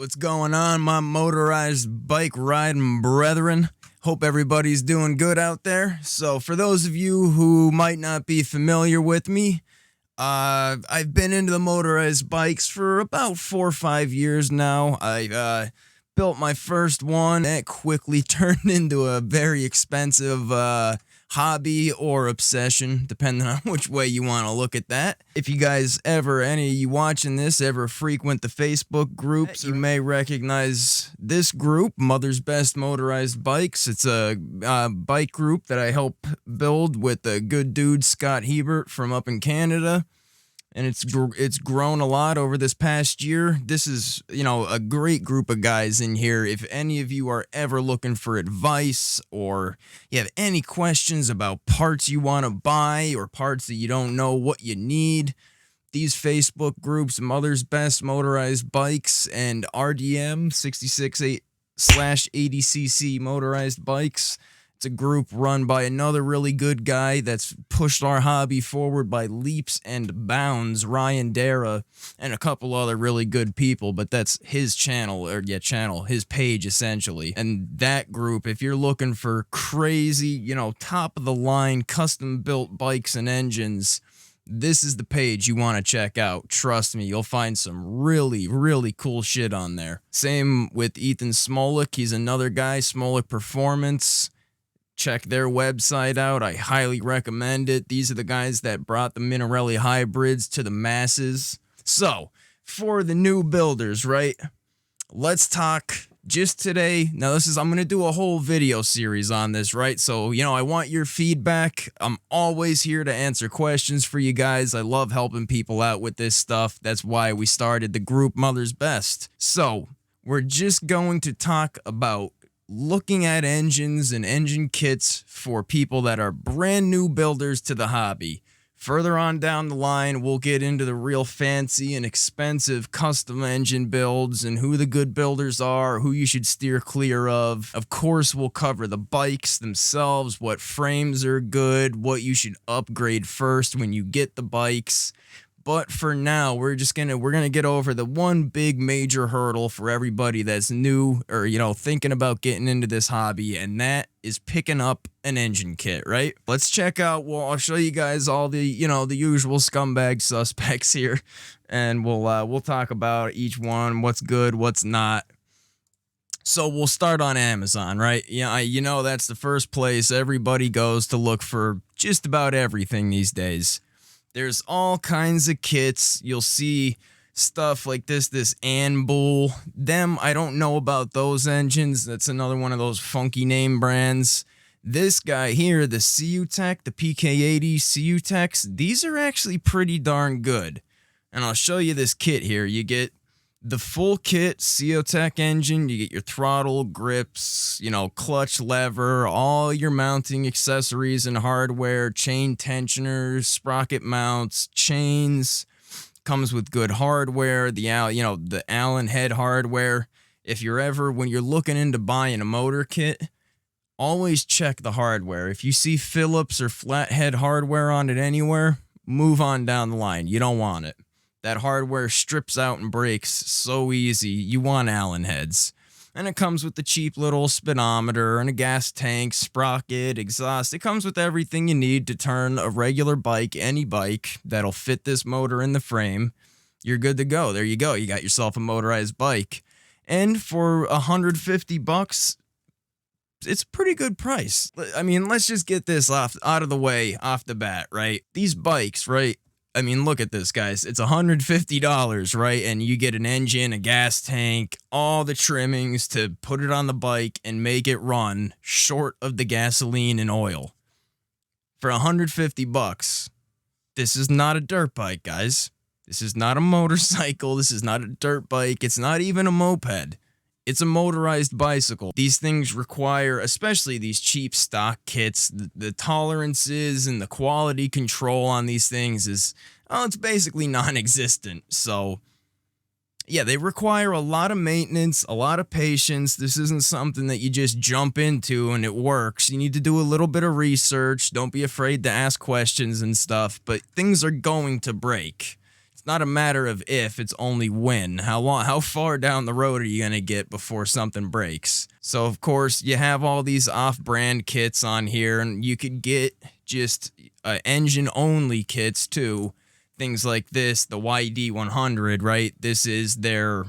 What's going on, my motorized bike riding brethren? Hope everybody's doing good out there. So for those of you who might not be familiar with me, I've been into the motorized bikes for about 4 or 5 years now. I built my first one. That quickly turned into a very expensive hobby or obsession, depending on which way you want to look at that. If you guys ever, any of you watching this, ever frequent the Facebook groups, you may recognize this group, Mother's Best Motorized Bikes. It's a bike group that I help build with a good dude, Scott Hebert, from up in Canada. And it's grown a lot over this past year. This is, a great group of guys in here. If any of you are ever looking for advice or you have any questions about parts you want to buy or parts that you don't know what you need, these Facebook groups, Mother's Best Motorized Bikes and RDM 66/80cc Motorized Bikes. It's a group run by another really good guy that's pushed our hobby forward by leaps and bounds, Ryan Dara, and a couple other really good people, but that's his channel, his page essentially. And that group, if you're looking for crazy, top of the line, custom built bikes and engines, this is the page you want to check out. Trust me, you'll find some really, really cool shit on there. Same with Ethan Smolik. He's another guy, Smolik Performance. Check their website out. I highly recommend it. These are the guys that brought the Minarelli hybrids to the masses. So, for the new builders, right? Let's talk just today. Now, I'm going to do a whole video series on this, right? So, I want your feedback. I'm always here to answer questions for you guys. I love helping people out with this stuff. That's why we started the group Mother's Best. So, we're just going to talk about looking at engines and engine kits for people that are brand new builders to the hobby. Further on down the line, we'll get into the real fancy and expensive custom engine builds and who the good builders are, who you should steer clear of. Of course, we'll cover the bikes themselves, what frames are good, what you should upgrade first when you get the bikes. But for now, we're gonna get over the one big major hurdle for everybody that's new or thinking about getting into this hobby, and that is picking up an engine kit, right? Let's check out. Well, I'll show you guys all the the usual scumbag suspects here, and we'll talk about each one, what's good, what's not. So we'll start on Amazon, right? Yeah, that's the first place everybody goes to look for just about everything these days. There's all kinds of kits. You'll see stuff like this Anbull. I don't know about those engines. That's another one of those funky name brands. This guy here, the CU-Tech, the PK80 CU-Techs, these are actually pretty darn good. And I'll show you this kit here. You get the full kit, CU-Tech engine, you get your throttle, grips, clutch lever, all your mounting accessories and hardware, chain tensioners, sprocket mounts, chains. Comes with good hardware, the Allen head hardware. If you're ever, when you're looking into buying a motor kit, always check the hardware. If you see Phillips or flathead hardware on it anywhere, move on down the line. You don't want it. That hardware strips out and breaks so easy. You want Allen heads. And it comes with the cheap little speedometer and a gas tank, sprocket, exhaust. It comes with everything you need to turn a regular bike, any bike, that'll fit this motor in the frame. You're good to go. There you go. You got yourself a motorized bike. And for $150, it's a pretty good price. I mean, let's just get this out of the way off the bat, right? These bikes, right? I mean, look at this, guys. It's $150, right? And you get an engine, a gas tank, all the trimmings to put it on the bike and make it run short of the gasoline and oil. For $150, this is not a dirt bike, guys. This is not a motorcycle. This is not a dirt bike. It's not even a moped. It's a motorized bicycle. These things require, especially these cheap stock kits, the tolerances and the quality control on these things it's basically non-existent. So, yeah, they require a lot of maintenance, a lot of patience. This isn't something that you just jump into and it works. You need to do a little bit of research. Don't be afraid to ask questions and stuff, but things are going to break. It's not a matter of if, it's only when. How far down the road are you going to get before something breaks? So, of course, you have all these off-brand kits on here, and you could get just engine-only kits, too. Things like this, the YD100, right? This is the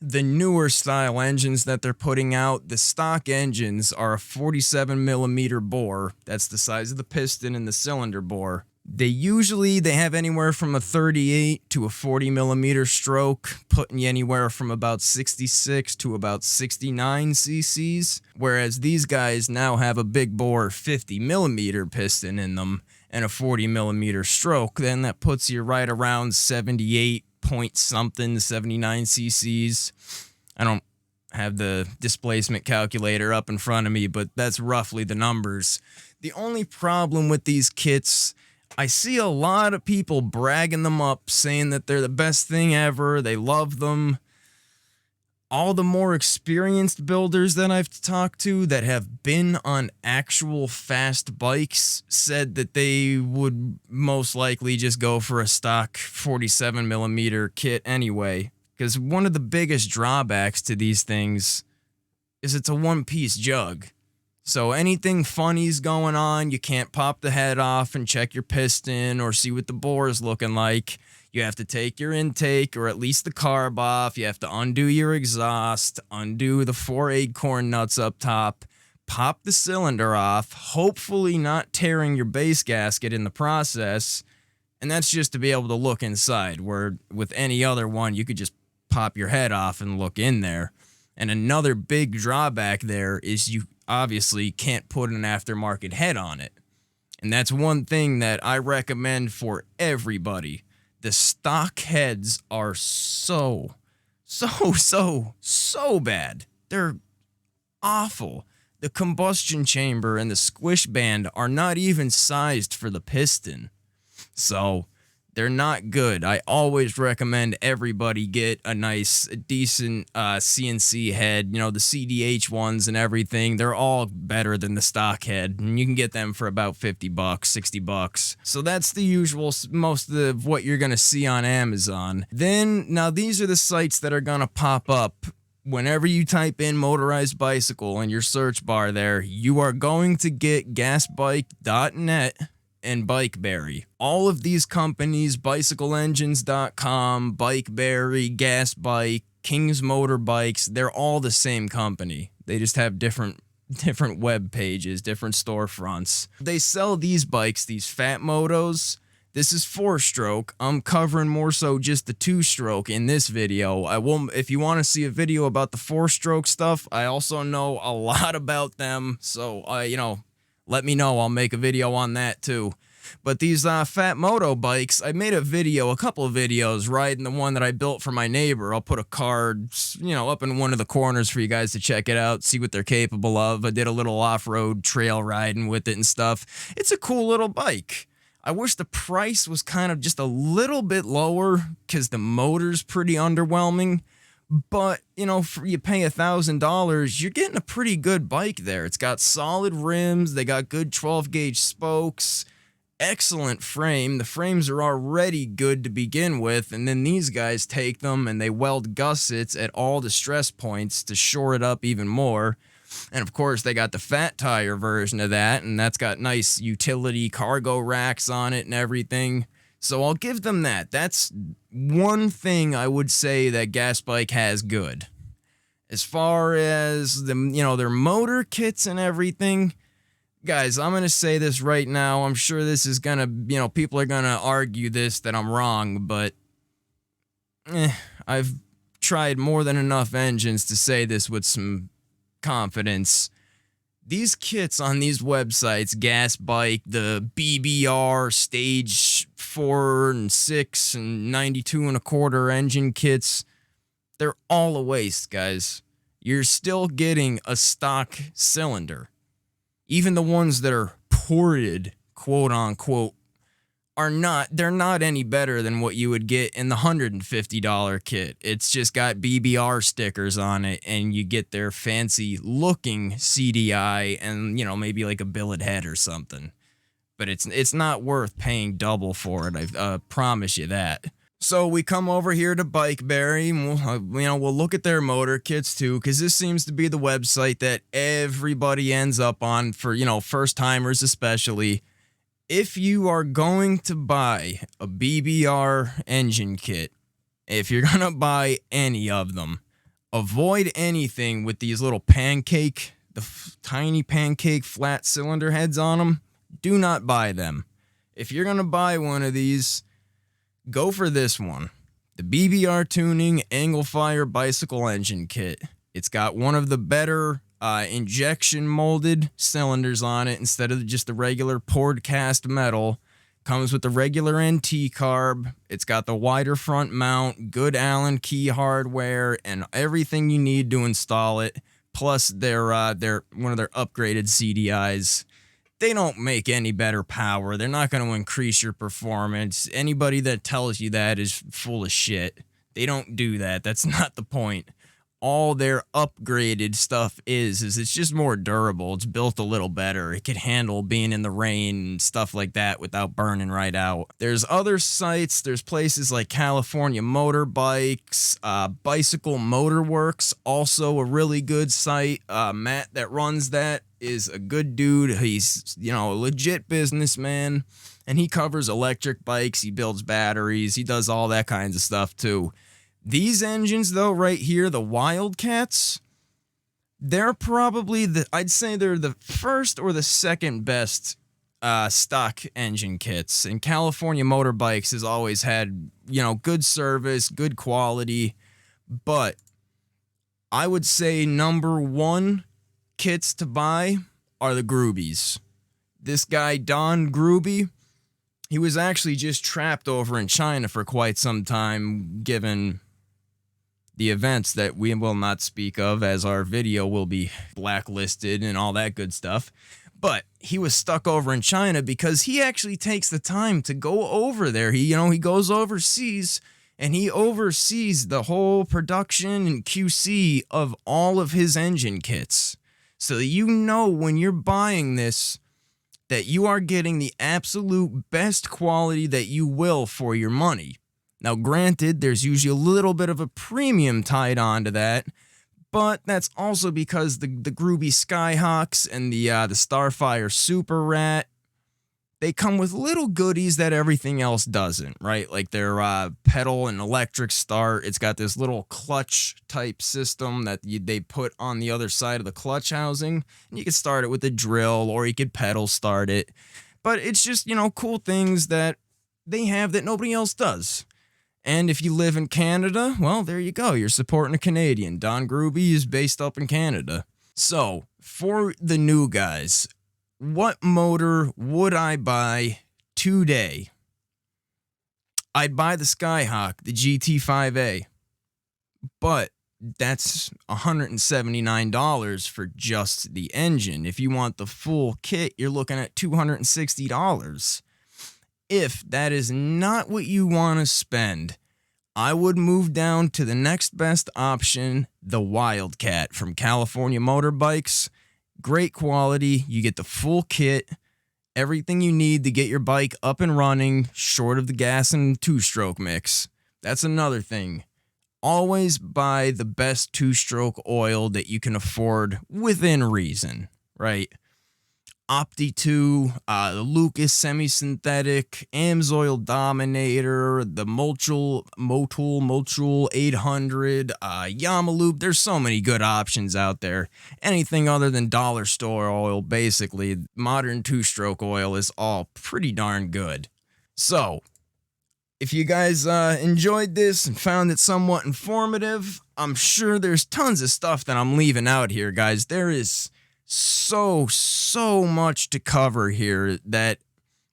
newer style engines that they're putting out. The stock engines are a 47 millimeter bore. That's the size of the piston and the cylinder bore. They have anywhere from a 38 to a 40 millimeter stroke, putting you anywhere from about 66 to about 69 cc's, whereas these guys now have a big bore 50 millimeter piston in them and a 40 millimeter stroke. Then that puts you right around 78 point something, 79 cc's. I don't have the displacement calculator up in front of me, but that's roughly the numbers. The only problem with these kits, I see a lot of people bragging them up, saying that they're the best thing ever, they love them. All the more experienced builders that I've talked to that have been on actual fast bikes said that they would most likely just go for a stock 47 millimeter kit anyway. Because one of the biggest drawbacks to these things is it's a one-piece jug. So anything funny's going on, you can't pop the head off and check your piston or see what the bore is looking like. You have to take your intake or at least the carb off. You have to undo your exhaust, undo the 4 acorn nuts up top, pop the cylinder off, hopefully not tearing your base gasket in the process. And that's just to be able to look inside, where with any other one, you could just pop your head off and look in there. And another big drawback there is you obviously can't put an aftermarket head on it. And that's one thing that I recommend for everybody. The stock heads are so bad. They're awful. The combustion chamber and the squish band are not even sized for the piston. So they're not good. I always recommend everybody get a nice, decent CNC head. You know, the CDH ones and everything, they're all better than the stock head. And you can get them for about $50, $60. So that's the usual, most of what you're going to see on Amazon. Then, now these are the sites that are going to pop up. Whenever you type in motorized bicycle in your search bar there, you are going to get gasbike.net and Bikeberry. All of these companies, bicycleengines.com, Bikeberry, Gas Bike, King's Motorbikes, they're all the same company. They just have different web pages, different storefronts. They sell these bikes, these fat motos. This is 4-stroke. I'm covering more so just the 2-stroke in this video. I will, if you want to see a video about the 4-stroke stuff, I also know a lot about them. So, let me know. I'll make a video on that too. But these fat moto bikes, I made a couple of videos riding the one that I built for my neighbor. I'll put a card, up in one of the corners for you guys to check it out, see what they're capable of. I did a little off-road trail riding with it and stuff. It's a cool little bike. I wish the price was kind of just a little bit lower because the motor's pretty underwhelming. But, you pay $1,000, you're getting a pretty good bike there. It's got solid rims. They got good 12-gauge spokes. Excellent frame. The frames are already good to begin with. And then these guys take them and they weld gussets at all the stress points to shore it up even more. And, of course, they got the fat tire version of that. And that's got nice utility cargo racks on it and everything. So I'll give them that. That's one thing I would say that Gas Bike has good. As far as their motor kits and everything, guys, I'm going to say this right now. I'm sure this is going to, people are going to argue this, that I'm wrong, but I've tried more than enough engines to say this with some confidence. These kits on these websites, Gas Bike, the BBR, Stage 4 and 6 and 92 and a quarter engine kits, they're all a waste, guys. You're still getting a stock cylinder. Even the ones that are ported, quote unquote, they're not any better than what you would get in the $150 kit. It's just got BBR stickers on it, and you get their fancy looking CDI and, maybe like a billet head or something. But it's not worth paying double for it. I promise you that. So we come over here to Bikeberry, and we'll look at their motor kits too, because this seems to be the website that everybody ends up on for, first timers especially. If you are going to buy a BBR engine kit, if you're gonna buy any of them, avoid anything with these little tiny pancake flat cylinder heads on them. Do not buy them. If you're gonna buy one of these, go for this one, the BBR Tuning Angle Fire Bicycle Engine Kit. It's got one of the better injection molded cylinders on it instead of just the regular poured cast metal. Comes with the regular NT carb. It's got the wider front mount, good Allen key hardware, and everything you need to install it. Plus, they're one of their upgraded CDIs. They don't make any better power. They're not going to increase your performance. Anybody that tells you that is full of shit. They don't do that. That's not the point. All their upgraded stuff is it's just more durable. It's built a little better. It can handle being in the rain and stuff like that without burning right out. There's other sites. There's places like California Motorbikes, Bicycle Motorworks, also a really good site. Matt that runs that is a good dude. He's, a legit businessman, and he covers electric bikes. He builds batteries. He does all that kinds of stuff too. These engines, though, right here, the Wildcats, they're probably I'd say they're the first or the second best stock engine kits. And California Motorbikes has always had, good service, good quality. But I would say number one kits to buy are the Grubees. This guy, Don Grubee, he was actually just trapped over in China for quite some time, given the events that we will not speak of, as our video will be blacklisted and all that good stuff. But he was stuck over in China because he actually takes the time to go over there. He goes overseas and he oversees the whole production and QC of all of his engine kits. So that when you're buying this, that you are getting the absolute best quality that you will for your money. Now, granted, there's usually a little bit of a premium tied onto that, but that's also because the Grubee Skyhawks and the Starfire Super Rat, they come with little goodies that everything else doesn't, right? Like their pedal and electric start. It's got this little clutch type system that they put on the other side of the clutch housing, and you can start it with a drill or you could pedal start it. But it's just, cool things that they have that nobody else does. And if you live in Canada, well, there you go. You're supporting a Canadian. Don Grubee is based up in Canada. So, for the new guys, what motor would I buy today? I'd buy the Skyhawk, the GT5A. But that's $179 for just the engine. If you want the full kit, you're looking at $260. If that is not what you want to spend, I would move down to the next best option, the Wildcat from California Motorbikes. Great quality. You get the full kit, everything you need to get your bike up and running, short of the gas and two-stroke mix. That's another thing. Always buy the best two-stroke oil that you can afford within reason, right? Opti 2, the Lucas Semi-Synthetic, Amsoil Dominator, the Motul 800, Yamaloop. There's so many good options out there. Anything other than dollar store oil, basically, modern two-stroke oil is all pretty darn good. So, if you guys enjoyed this and found it somewhat informative, I'm sure there's tons of stuff that I'm leaving out here, guys. There is so much to cover here that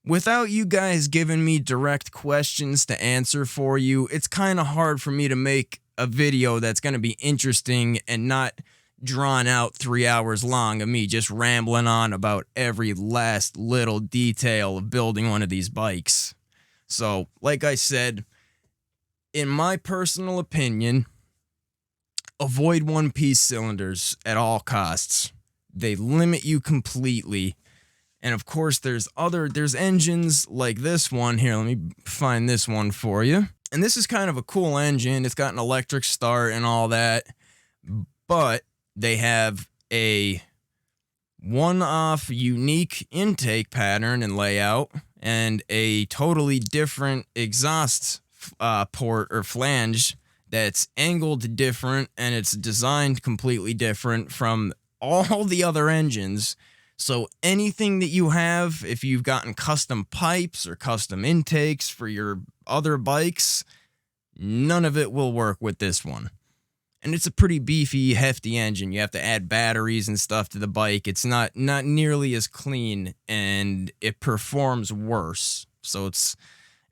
without you guys giving me direct questions to answer for you, it's kind of hard for me to make a video that's going to be interesting and not drawn out 3 hours long of me just rambling on about every last little detail of building one of these bikes. So, like I said, in my personal opinion, avoid one-piece cylinders at all costs. They limit you completely. And of course, there's engines like this one. Here, let me find this one for you. And this is kind of a cool engine. It's got an electric start and all that, but they have a one-off unique intake pattern and layout and a totally different exhaust port or flange that's angled different, and it's designed completely different from all the other engines. So anything that you have, if you've gotten custom pipes or custom intakes for your other bikes, none of it will work with this one. And it's a pretty beefy, hefty engine. You have to add batteries and stuff to the bike. It's not nearly as clean, and it performs worse. So it's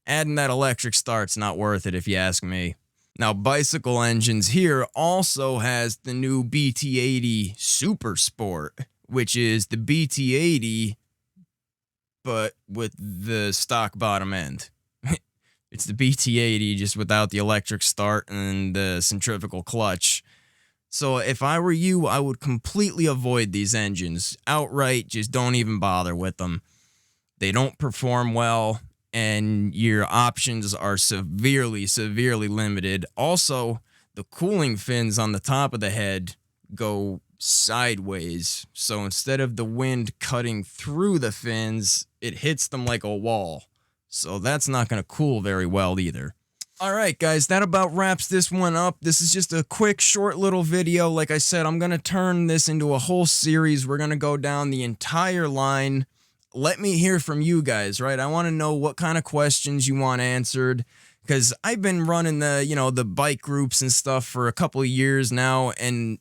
adding that electric start's not worth it if you ask me. Now, Bicycle Engines here also has the new BT80 Super Sport, which is the BT80, but with the stock bottom end. It's the BT80 just without the electric start and the centrifugal clutch. So if I were you, I would completely avoid these engines. Outright, just don't even bother with them. They don't perform well, and your options are severely limited. Also, the cooling fins on the top of the head go sideways. So instead of the wind cutting through the fins, it hits them like a wall. So that's not going to cool very well either. Alright guys, that about wraps this one up. This is just a quick, short little video. Like I said, I'm going to turn this into a whole series. We're going to go down the entire line. Let me hear from you guys, right? I want to know what kind of questions you want answered, because I've been running the bike groups and stuff for a couple of years now, and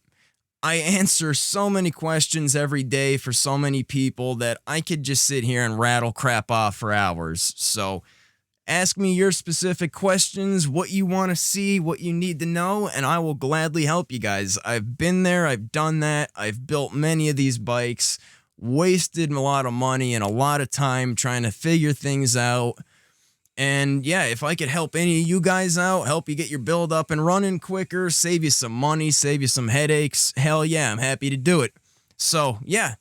I answer so many questions every day for so many people that I could just sit here and rattle crap off for hours. So ask me your specific questions, what you want to see, what you need to know, and I will gladly help you guys. I've been there, I've done that, I've built many of these bikes, wasted a lot of money and a lot of time trying to figure things out. And yeah, if I could help any of you guys out, help you get your build up and running quicker, save you some money, save you some headaches, hell yeah, I'm happy to do it. So yeah,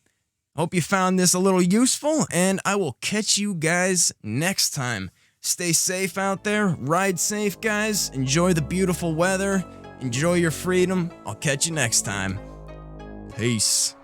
hope you found this a little useful, and I will catch you guys next time. Stay safe out there, ride safe guys, enjoy the beautiful weather, enjoy your freedom. I'll catch you next time. Peace.